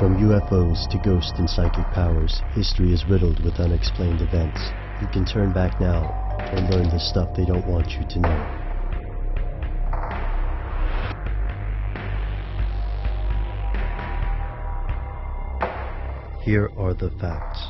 From UFOs to ghost and psychic powers, history is riddled with unexplained events. You can turn back now and learn the stuff they don't want you to know. Here are the facts.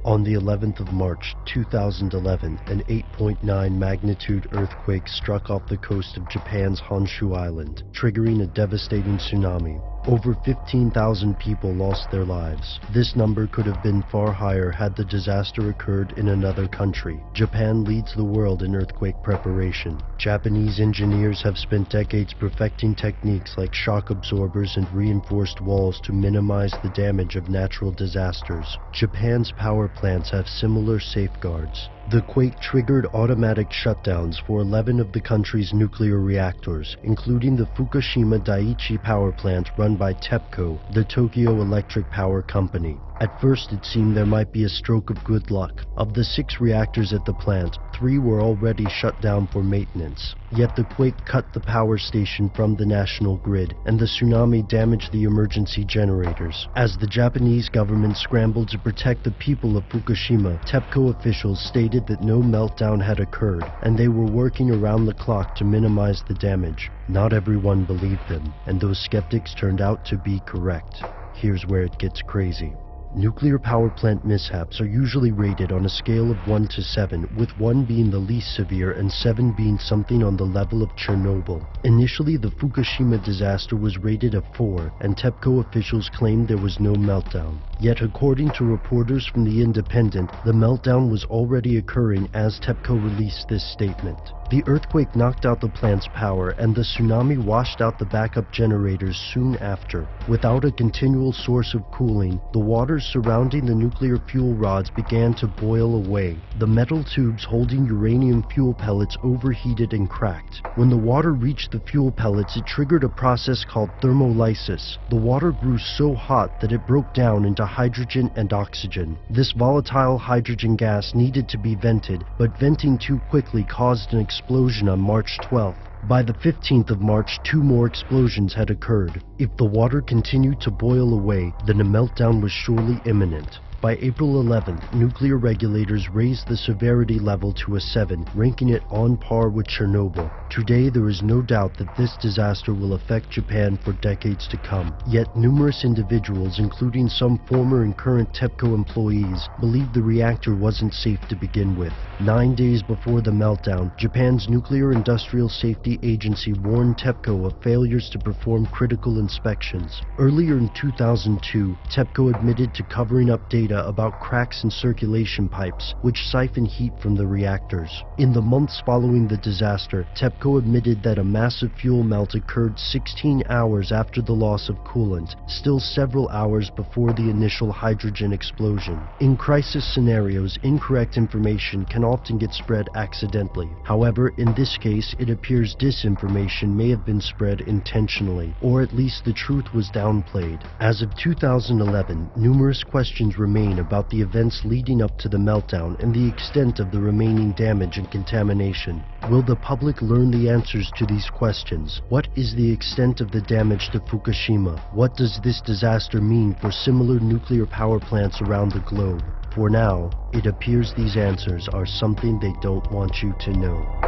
On the 11th of March 2011, an 8.9 magnitude earthquake struck off the coast of Japan's Honshu Island, triggering a devastating tsunami. Over 15,000 people lost their lives. This number could have been far higher had the disaster occurred in another country. Japan leads the world in earthquake preparation. Japanese engineers have spent decades perfecting techniques like shock absorbers and reinforced walls to minimize the damage of natural disasters. Japan's power plants have similar safeguards. The quake triggered automatic shutdowns for 11 of the country's nuclear reactors, including the Fukushima Daiichi power plant run by TEPCO, the Tokyo Electric Power Company. At first it seemed there might be a stroke of good luck. Of the 6 reactors at the plant, 3 were already shut down for maintenance. Yet the quake cut the power station from the national grid, and the tsunami damaged the emergency generators. As the Japanese government scrambled to protect the people of Fukushima, TEPCO officials stated that no meltdown had occurred, and they were working around the clock to minimize the damage. Not everyone believed them, and those skeptics turned out to be correct. Here's where it gets crazy. Nuclear power plant mishaps are usually rated on a scale of 1 to 7, with 1 being the least severe and 7 being something on the level of Chernobyl. Initially, the Fukushima disaster was rated a 4, and TEPCO officials claimed there was no meltdown. Yet according to reporters from The Independent, the meltdown was already occurring as TEPCO released this statement. The earthquake knocked out the plant's power, and the tsunami washed out the backup generators soon after. Without a continual source of cooling, the waters surrounding the nuclear fuel rods began to boil away. The metal tubes holding uranium fuel pellets overheated and cracked. When the water reached the fuel pellets, it triggered a process called thermolysis. The water grew so hot that it broke down into hydrogen and oxygen. This volatile hydrogen gas needed to be vented, but venting too quickly caused an explosion on March 12th. By the 15th of March, 2 more explosions had occurred. If the water continued to boil away, then a meltdown was surely imminent. By April 11th, nuclear regulators raised the severity level to a 7, ranking it on par with Chernobyl. Today, there is no doubt that this disaster will affect Japan for decades to come. Yet numerous individuals, including some former and current TEPCO employees, believe the reactor wasn't safe to begin with. 9 days before the meltdown, Japan's Nuclear Industrial Safety Agency warned TEPCO of failures to perform critical inspections. Earlier in 2002, TEPCO admitted to covering up data about cracks in circulation pipes, which siphon heat from the reactors. In the months following the disaster, TEPCO admitted that a massive fuel melt occurred 16 hours after the loss of coolant, still several hours before the initial hydrogen explosion. In crisis scenarios, incorrect information can often get spread accidentally. However, in this case, it appears disinformation may have been spread intentionally, or at least the truth was downplayed. As of 2011, numerous questions remain about the events leading up to the meltdown and the extent of the remaining damage and contamination. Will the public learn the answers to these questions? What is the extent of the damage to Fukushima? What does this disaster mean for similar nuclear power plants around the globe? For now, it appears these answers are something they don't want you to know.